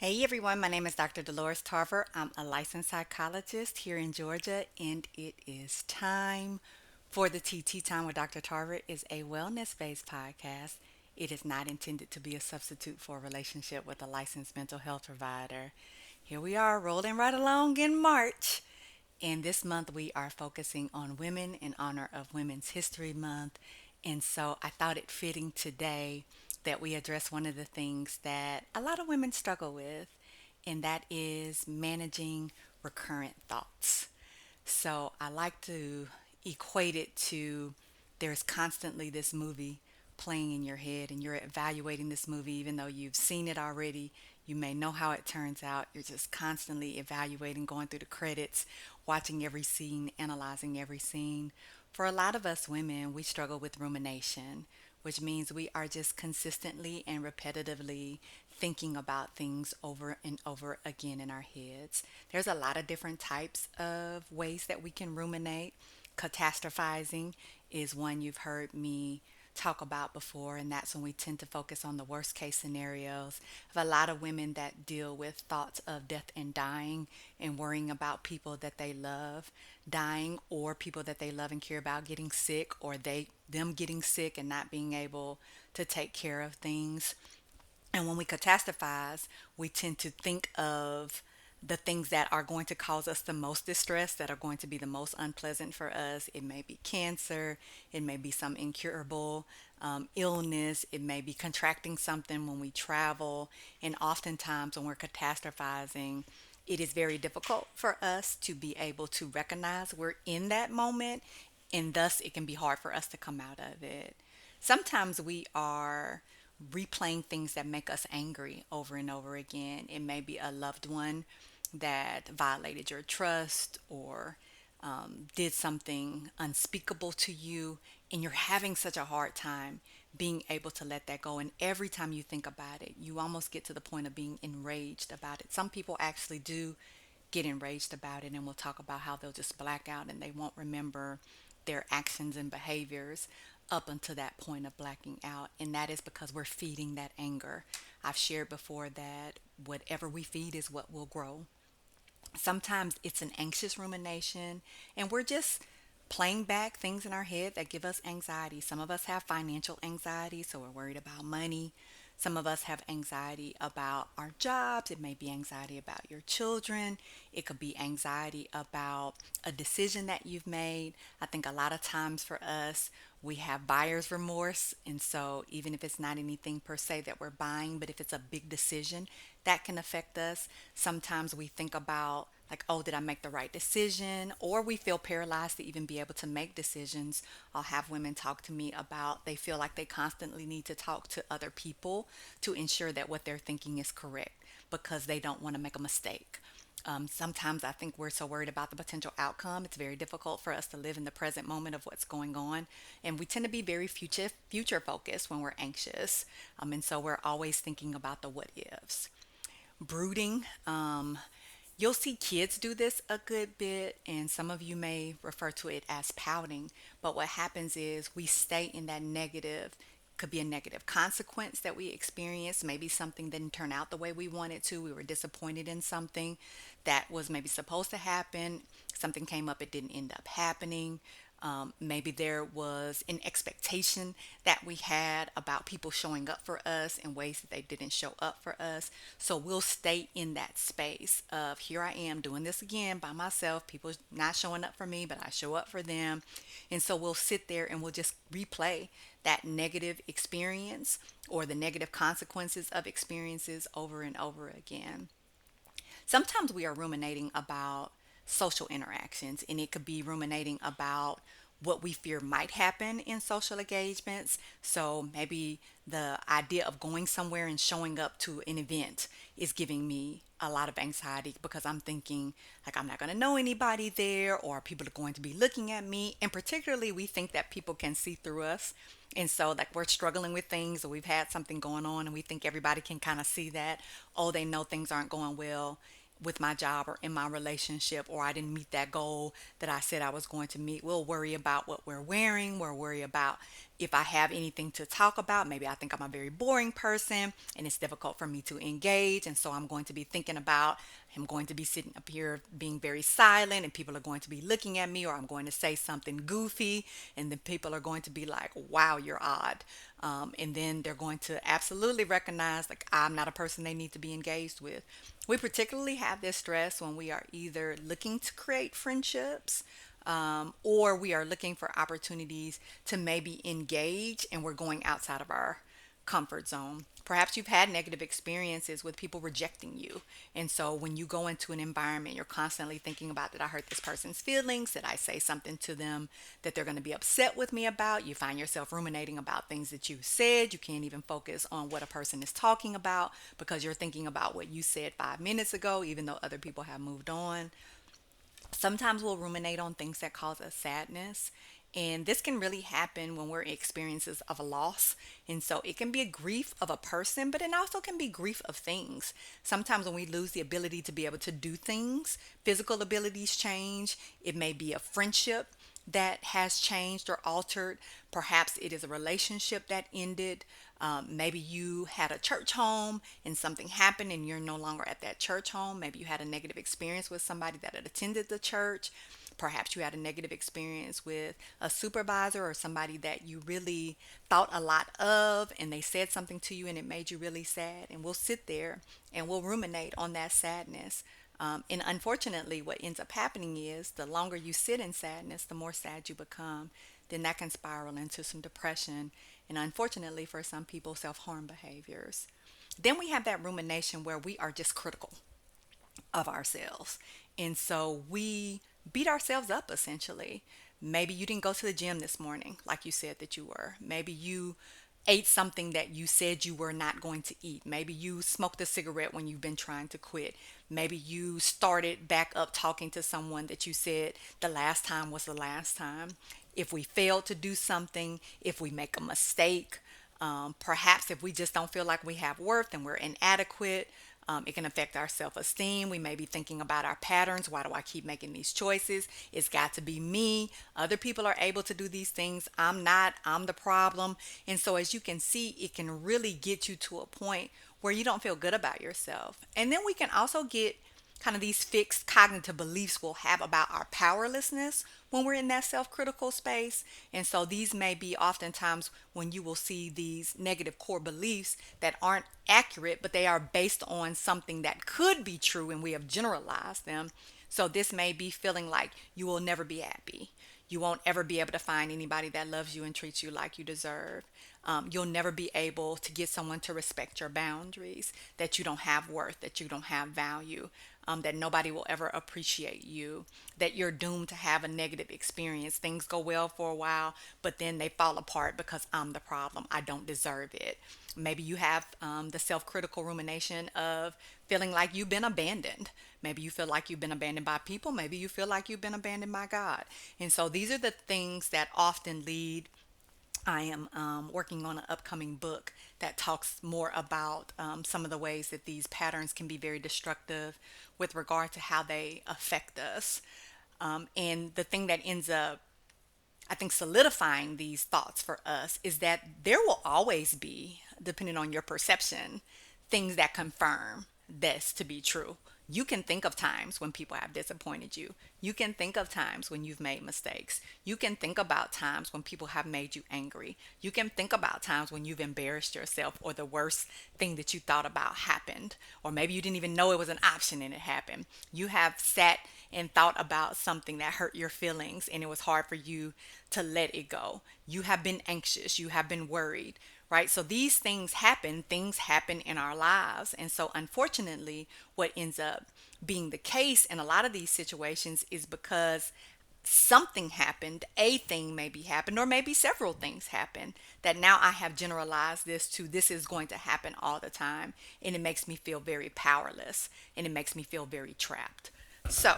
Hey everyone, my name is Dr. Dolores Tarver. I'm a licensed psychologist here in Georgia, and it is time for the TT Time with Dr. Tarver is a wellness-based podcast. It is not intended to be a substitute for a relationship with a licensed mental health provider. Here we are rolling right along in March. And this month we are focusing on women in honor of Women's History Month. And so I thought it fitting today that we address one of the things that a lot of women struggle with, and that is managing recurrent thoughts. So I like to equate it to there's constantly this movie playing in your head, and you're evaluating this movie even though you've seen it already. You may know how it turns out. You're just constantly evaluating, going through the credits, watching every scene, analyzing every scene. For a lot of us women, we struggle with rumination, which means we are just consistently and repetitively thinking about things over and over again in our heads. There's a lot of different types of ways that we can ruminate. Catastrophizing is one you've heard me talk about before, and that's when we tend to focus on the worst case scenarios. I have a lot of women that deal with thoughts of death and dying and worrying about people that they love dying, or people that they love and care about getting sick, or them getting sick and not being able to take care of things. And when we catastrophize, we tend to think of the things that are going to cause us the most distress, that are going to be the most unpleasant for us. It may be cancer, it may be some incurable illness, it may be contracting something when we travel. And oftentimes, when we're catastrophizing, it is very difficult for us to be able to recognize we're in that moment, and thus it can be hard for us to come out of it. Sometimes we are replaying things that make us angry over and over again. It may be a loved one that violated your trust, or did something unspeakable to you, and you're having such a hard time being able to let that go. And every time you think about it, you almost get to the point of being enraged about it. Some people actually do get enraged about it, and we'll talk about how they'll just black out and they won't remember their actions and behaviors up until that point of blacking out. And that is because we're feeding that anger. I've shared before that whatever we feed is what will grow. Sometimes it's an anxious rumination, and we're just playing back things in our head that give us anxiety. Some of us have financial anxiety, so we're worried about money. Some of us have anxiety about our jobs. It may be anxiety about your children. It could be anxiety about a decision that you've made. I think a lot of times for us, we have buyer's remorse. And so, even if it's not anything per se that we're buying, but if it's a big decision, that can affect us. Sometimes we think about, like, oh, did I make the right decision? Or we feel paralyzed to even be able to make decisions. I'll have women talk to me about they feel like they constantly need to talk to other people to ensure that what they're thinking is correct, because they don't want to make a mistake. Sometimes I think we're so worried about the potential outcome, it's very difficult for us to live in the present moment of what's going on, and we tend to be very future focused when we're anxious. And so we're always thinking about the what ifs. Brooding. You'll see kids do this a good bit, and some of you may refer to it as pouting. But what happens is we stay in that negative, could be a negative consequence that we experience. Maybe something didn't turn out the way we wanted to. We were disappointed in something that was maybe supposed to happen. Something came up, it didn't end up happening. Maybe there was an expectation that we had about people showing up for us in ways that they didn't show up for us. So we'll stay in that space of, here I am doing this again by myself. People not showing up for me, but I show up for them. And so we'll sit there and we'll just replay that negative experience or the negative consequences of experiences over and over again. Sometimes we are ruminating about social interactions, and it could be ruminating about what we fear might happen in social engagements. So maybe the idea of going somewhere and showing up to an event is giving me a lot of anxiety, because I'm thinking, like, I'm not going to know anybody there, or people are going to be looking at me. And particularly, we think that people can see through us. And so, like, we're struggling with things, or we've had something going on, and we think everybody can kind of see that. Oh, they know things aren't going well with my job or in my relationship, or I didn't meet that goal that I said I was going to meet. We'll worry about what we're wearing. We'll worry about If I have anything to talk about, maybe I think I'm a very boring person and it's difficult for me to engage. And so I'm going to be thinking about, I'm going to be sitting up here being very silent and people are going to be looking at me, or I'm going to say something goofy and then people are going to be like, wow, you're odd. And then they're going to absolutely recognize like I'm not a person they need to be engaged with. We particularly have this stress when we are either looking to create friendships, or we are looking for opportunities to maybe engage and we're going outside of our comfort zone. Perhaps you've had negative experiences with people rejecting you. And so when you go into an environment, you're constantly thinking about, did I hurt this person's feelings? Did I say something to them that they're going to be upset with me about? You find yourself ruminating about things that you said. You can't even focus on what a person is talking about because you're thinking about what you said 5 minutes ago, even though other people have moved on. Sometimes we'll ruminate on things that cause us sadness. And this can really happen when we're in experiences of a loss. And so it can be a grief of a person, but it also can be grief of things. Sometimes when we lose the ability to be able to do things, physical abilities change. It may be a friendship that has changed or altered. Perhaps it is a relationship that ended. Maybe you had a church home and something happened and you're no longer at that church home. Maybe you had a negative experience with somebody that had attended the church. Perhaps you had a negative experience with a supervisor or somebody that you really thought a lot of and they said something to you and it made you really sad. And we'll sit there and we'll ruminate on that sadness. And unfortunately, what ends up happening is the longer you sit in sadness, the more sad you become. Then that can spiral into some depression and, unfortunately, for some people, self harm behaviors. Then we have that rumination where we are just critical of ourselves. And so we beat ourselves up essentially. Maybe you didn't go to the gym this morning like you said that you were. Maybe you ate something that you said you were not going to eat. Maybe you smoked a cigarette when you've been trying to quit. Maybe you started back up talking to someone that you said the last time was the last time. If we fail to do something, if we make a mistake, perhaps if we just don't feel like we have worth and we're inadequate, it can affect our self esteem. We may be thinking about our patterns. Why do I keep making these choices? It's got to be me. Other people are able to do these things. I'm not. I'm the problem. And so, as you can see, it can really get you to a point where you don't feel good about yourself. And then we can also get kind of these fixed cognitive beliefs we'll have about our powerlessness when we're in that self-critical space. And so these may be oftentimes when you will see these negative core beliefs that aren't accurate, but they are based on something that could be true and we have generalized them. So this may be feeling like you will never be happy. You won't ever be able to find anybody that loves you and treats you like you deserve. You'll never be able to get someone to respect your boundaries, that you don't have worth, that you don't have value, that nobody will ever appreciate you, that you're doomed to have a negative experience. Things go well for a while, but then they fall apart because I'm the problem. I don't deserve it. Maybe you have the self critical rumination of feeling like you've been abandoned. Maybe you feel like you've been abandoned by people. Maybe you feel like you've been abandoned by God. And so these are the things that often lead. I am working on an upcoming book that talks more about some of the ways that these patterns can be very destructive with regard to how they affect us. And the thing that ends up, I think, solidifying these thoughts for us is that there will always be, depending on your perception, things that confirm this to be true. You can think of times when people have disappointed you. You can think of times when you've made mistakes. You can think about times when people have made you angry. You can think about times when you've embarrassed yourself or the worst thing that you thought about happened. Or maybe you didn't even know it was an option and it happened. You have sat and thought about something that hurt your feelings and it was hard for you to let it go. You have been anxious. You have been worried, right? So these things happen in our lives. And so, unfortunately, what ends up being the case in a lot of these situations is because something happened, a thing maybe happened, or maybe several things happened, that now I have generalized this to this is going to happen all the time. And it makes me feel very powerless and it makes me feel very trapped. So,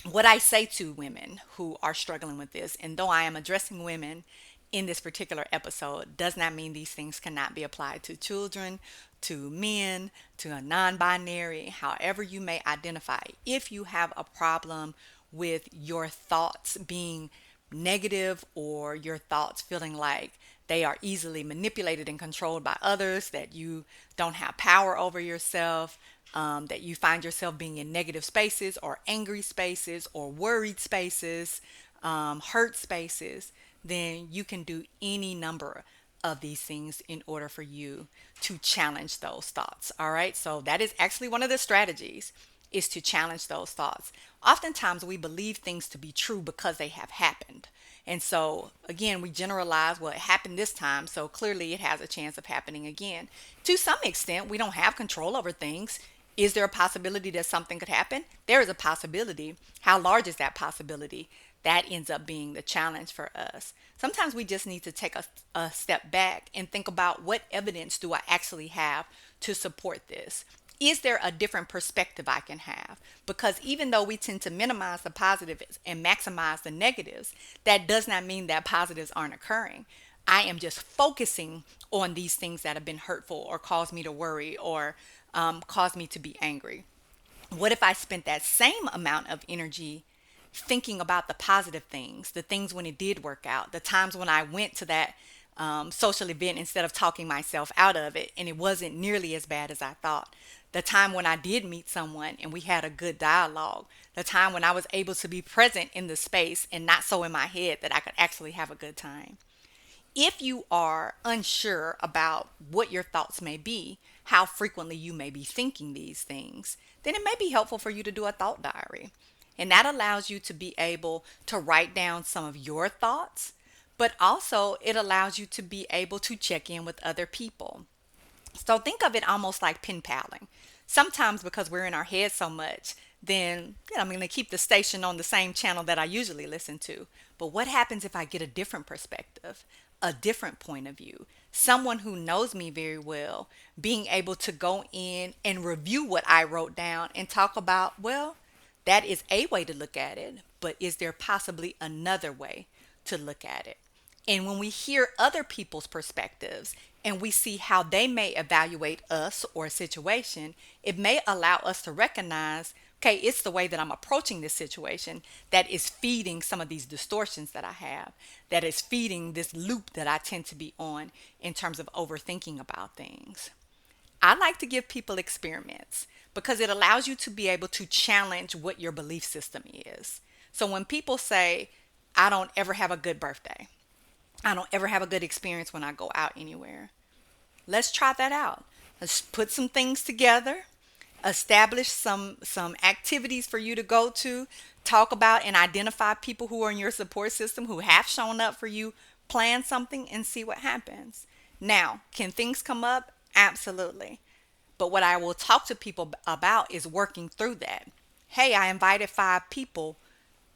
what I say to women who are struggling with this, and though I am addressing women in this particular episode, does not mean these things cannot be applied to children, to men, to a non binary, however you may identify. If you have a problem with your thoughts being negative or your thoughts feeling like they are easily manipulated and controlled by others, that you don't have power over yourself, that you find yourself being in negative spaces or angry spaces or worried spaces, hurt spaces, then you can do any number of these things in order for you to challenge those thoughts. All right. So that is actually one of the strategies, is to challenge those thoughts. Oftentimes we believe things to be true because they have happened. And so again, we generalize, well, it happened this time, so clearly it has a chance of happening again. To some extent, we don't have control over things. Is there a possibility that something could happen? There is a possibility. How large is that possibility? That ends up being the challenge for us. Sometimes we just need to take a step back and think about, what evidence do I actually have to support this? Is there a different perspective I can have? Because even though we tend to minimize the positives and maximize the negatives, that does not mean that positives aren't occurring. I am just focusing on these things that have been hurtful or caused me to worry or caused me to be angry. What if I spent that same amount of energy thinking about the positive things, the things when it did work out, the times when I went to that social event instead of talking myself out of it and it wasn't nearly as bad as I thought, the time when I did meet someone and we had a good dialogue, the time when I was able to be present in the space and not so in my head that I could actually have a good time. If you are unsure about what your thoughts may be, how frequently you may be thinking these things, then it may be helpful for you to do a thought diary. And that allows you to be able to write down some of your thoughts, but also it allows you to be able to check in with other people. So think of it almost like pen paling. Sometimes because we're in our head so much, then I'm going to keep the station on the same channel that I usually listen to. But what happens if I get a different perspective, a different point of view? Someone who knows me very well, being able to go in and review what I wrote down and talk about, well, that is a way to look at it, but is there possibly another way to look at it? And when we hear other people's perspectives and we see how they may evaluate us or a situation, it may allow us to recognize, okay, it's the way that I'm approaching this situation that is feeding some of these distortions that I have, that is feeding this loop that I tend to be on in terms of overthinking about things. I like to give people experiments because it allows you to be able to challenge what your belief system is. So when people say, I don't ever have a good birthday, I don't ever have a good experience when I go out anywhere, let's try that out. Let's put some things together, establish some activities for you to go to, talk about and identify people who are in your support system who have shown up for you, plan something and see what happens. Now, can things come up? Absolutely. But what I will talk to people about is working through that. Hey, I invited 5 people.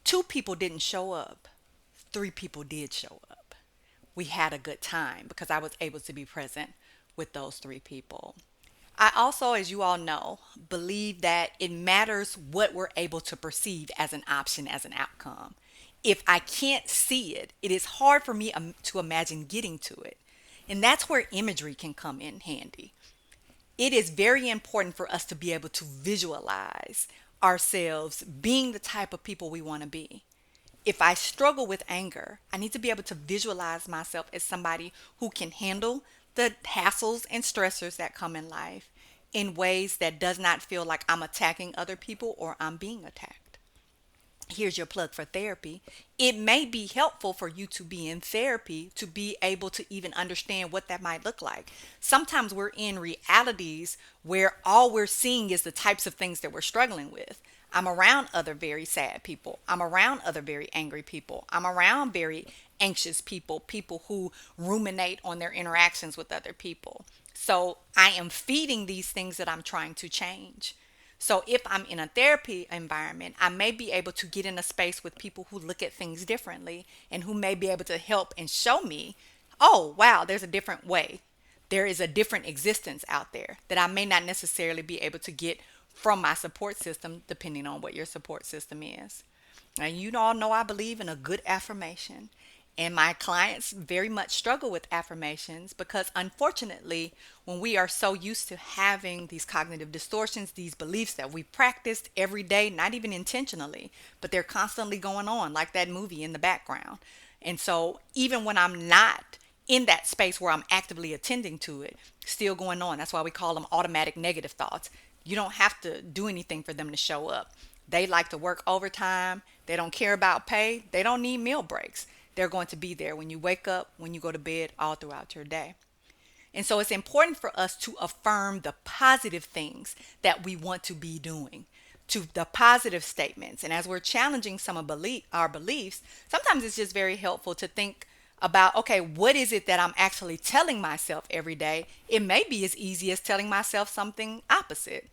2 people didn't show up. 3 people did show up. We had a good time because I was able to be present with those 3 people. I also, as you all know, believe that it matters what we're able to perceive as an option, as an outcome. If I can't see it, it is hard for me to imagine getting to it. And that's where imagery can come in handy. It is very important for us to be able to visualize ourselves being the type of people we want to be. If I struggle with anger, I need to be able to visualize myself as somebody who can handle the hassles and stressors that come in life in ways that does not feel like I'm attacking other people or I'm being attacked. Here's your plug for therapy. It may be helpful for you to be in therapy to be able to even understand what that might look like. Sometimes we're in realities where all we're seeing is the types of things that we're struggling with. I'm around other very sad people. I'm around other very angry people. I'm around very anxious people, people who ruminate on their interactions with other people. So I am feeding these things that I'm trying to change. So if I'm in a therapy environment, I may be able to get in a space with people who look at things differently and who may be able to help and show me, oh, wow, there's a different way. There is a different existence out there that I may not necessarily be able to get from my support system, depending on what your support system is. Now, you all know I believe in a good affirmation. And my clients very much struggle with affirmations because, unfortunately, when we are so used to having these cognitive distortions, these beliefs that we practiced every day, not even intentionally, but they're constantly going on, like that movie in the background. And so, even when I'm not in that space where I'm actively attending to it, still going on. That's why we call them automatic negative thoughts. You don't have to do anything for them to show up. They like to work overtime. They don't care about pay. They don't need meal breaks. They're going to be there when you wake up, when you go to bed, all throughout your day. And so it's important for us to affirm the positive things that we want to be doing, to the positive statements. And as we're challenging some of our beliefs, sometimes it's just very helpful to think about, okay, what is it that I'm actually telling myself every day? It may be as easy as telling myself something opposite.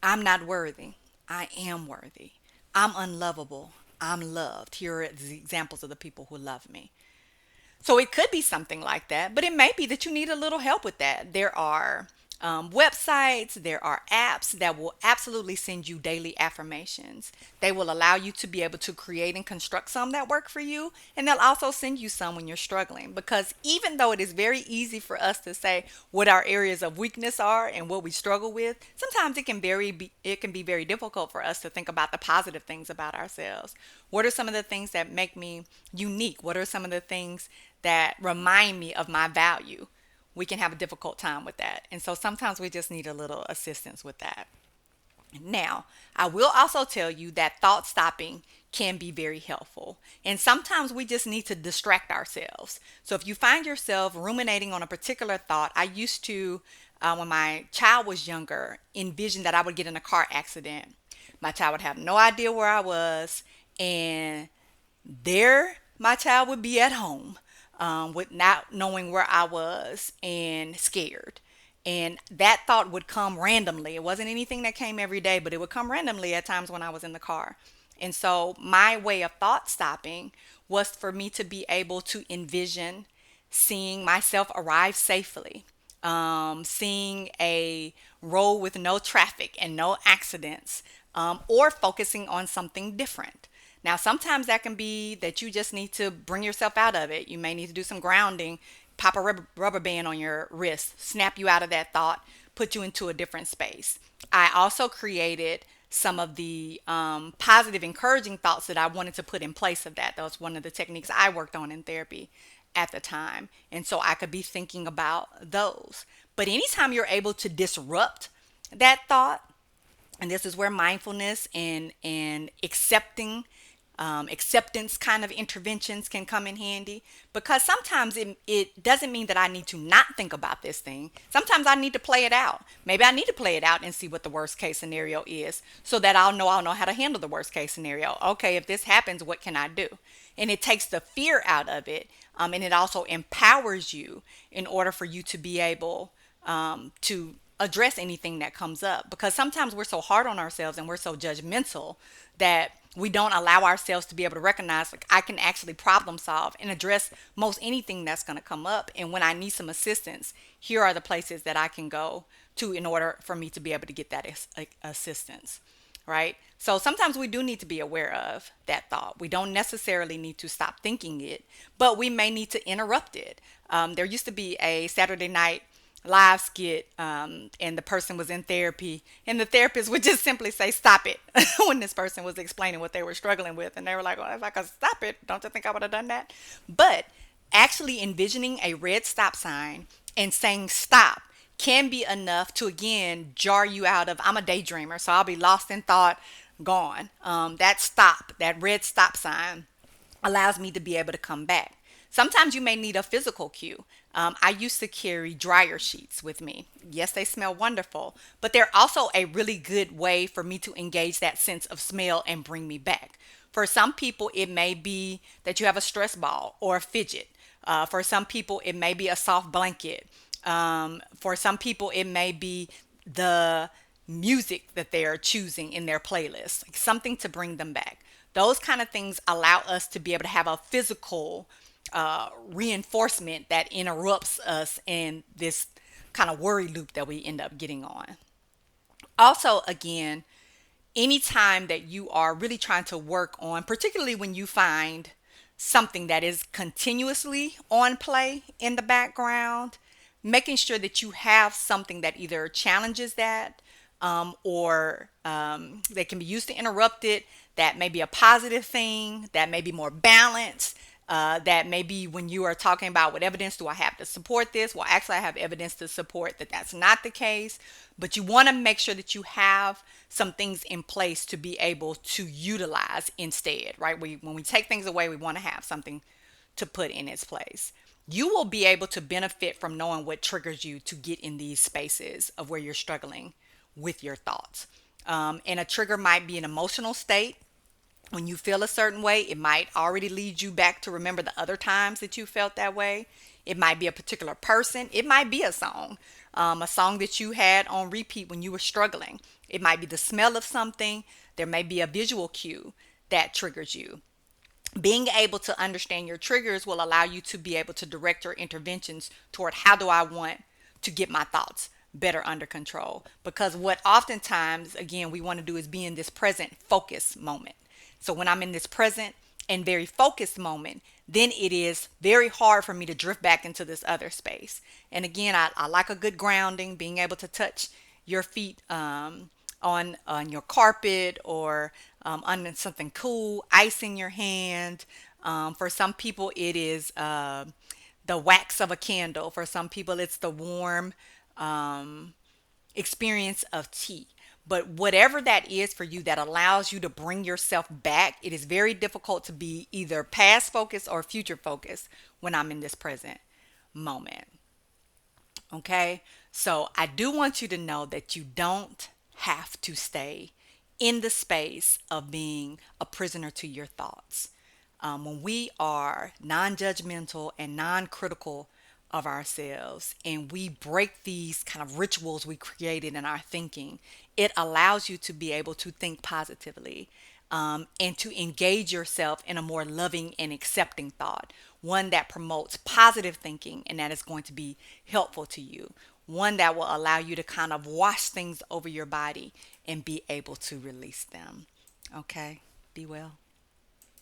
I'm not worthy. I am worthy. I'm unlovable. I'm loved. Here are the examples of the people who love me. So it could be something like that, but it may be that you need a little help with that. There are websites, there are apps that will absolutely send you daily affirmations. They will allow you to be able to create and construct some that work for you, and they'll also send you some when you're struggling. Because even though it is very easy for us to say what our areas of weakness are and what we struggle with, sometimes it can be very difficult for us to think about the positive things about ourselves. What are some of the things that make me unique? What are some of the things that remind me of my value? We can have a difficult time with that. And so sometimes we just need a little assistance with that. Now, I will also tell you that thought stopping can be very helpful. And sometimes we just need to distract ourselves. So if you find yourself ruminating on a particular thought, I used to, when my child was younger, envision that I would get in a car accident. My child would have no idea where I was, and there my child would be at home, with not knowing where I was and scared. And that thought would come randomly. It wasn't anything that came every day, but it would come randomly at times when I was in the car. And so my way of thought stopping was for me to be able to envision seeing myself arrive safely, seeing a road with no traffic and no accidents, or focusing on something different. Now, sometimes that can be that you just need to bring yourself out of it. You may need to do some grounding, pop a rubber band on your wrist, snap you out of that thought, put you into a different space. I also created some of the positive, encouraging thoughts that I wanted to put in place of that. That was one of the techniques I worked on in therapy at the time. And so I could be thinking about those. But anytime you're able to disrupt that thought, and this is where mindfulness and acceptance kind of interventions can come in handy, because sometimes it doesn't mean that I need to not think about this thing. Sometimes I need to play it out. Maybe I need to play it out and see what the worst case scenario is, so that I'll know how to handle the worst case scenario. Okay, if this happens, what can I do? And it takes the fear out of it, and it also empowers you in order for you to be able to address anything that comes up, because sometimes we're so hard on ourselves and we're so judgmental that we don't allow ourselves to be able to recognize, like, I can actually problem solve and address most anything that's going to come up. And when I need some assistance, here are the places that I can go to in order for me to be able to get that assistance. Right? So sometimes we do need to be aware of that thought. We don't necessarily need to stop thinking it, but we may need to interrupt it. There used to be a Saturday night live skit, and the person was in therapy, and the therapist would just simply say, "Stop it," when this person was explaining what they were struggling with. And they were like, "Well, if I could stop it, don't you think I would have done that?" But actually envisioning a red stop sign and saying stop can be enough to again jar you out of, I'm a daydreamer, so I'll be lost in thought, gone. That stop, that red stop sign, allows me to be able to come back. Sometimes you may need a physical cue. I used to carry dryer sheets with me. Yes, they smell wonderful, but they're also a really good way for me to engage that sense of smell and bring me back. For some people, it may be that you have a stress ball or a fidget. For some people, it may be a soft blanket. For some people, it may be the music that they are choosing in their playlist, like something to bring them back. Those kind of things allow us to be able to have a physical reinforcement that interrupts us in this kind of worry loop that we end up getting on. Also, again, anytime that you are really trying to work on, particularly when you find something that is continuously on play in the background, making sure that you have something that either challenges that, or that can be used to interrupt it, that may be a positive thing, that may be more balanced, That maybe when you are talking about what evidence do I have to support this? Well, actually, I have evidence to support that that's not the case. But you want to make sure that you have some things in place to be able to utilize instead, right? When we take things away, we want to have something to put in its place. You will be able to benefit from knowing what triggers you to get in these spaces of where you're struggling with your thoughts. And a trigger might be an emotional state. When you feel a certain way, it might already lead you back to remember the other times that you felt that way. It might be a particular person. It might be a song that you had on repeat when you were struggling. It might be the smell of something. There may be a visual cue that triggers you. Being able to understand your triggers will allow you to be able to direct your interventions toward how do I want to get my thoughts better under control. Because what oftentimes, again, we want to do is be in this present focus moment. So when I'm in this present and very focused moment, then it is very hard for me to drift back into this other space. And again, I like a good grounding, being able to touch your feet on your carpet or on something cool, ice in your hand. For some people, it is the wax of a candle. For some people, it's the warm experience of tea. But whatever that is for you that allows you to bring yourself back, it is very difficult to be either past focused or future focused when I'm in this present moment. Okay. So I do want you to know that you don't have to stay in the space of being a prisoner to your thoughts. When we are non judgmental and non critical of ourselves and we break these kind of rituals we created in our thinking, it allows you to be able to think positively and to engage yourself in a more loving and accepting thought, one that promotes positive thinking and that is going to be helpful to you, one that will allow you to kind of wash things over your body and be able to release them. Okay, be well.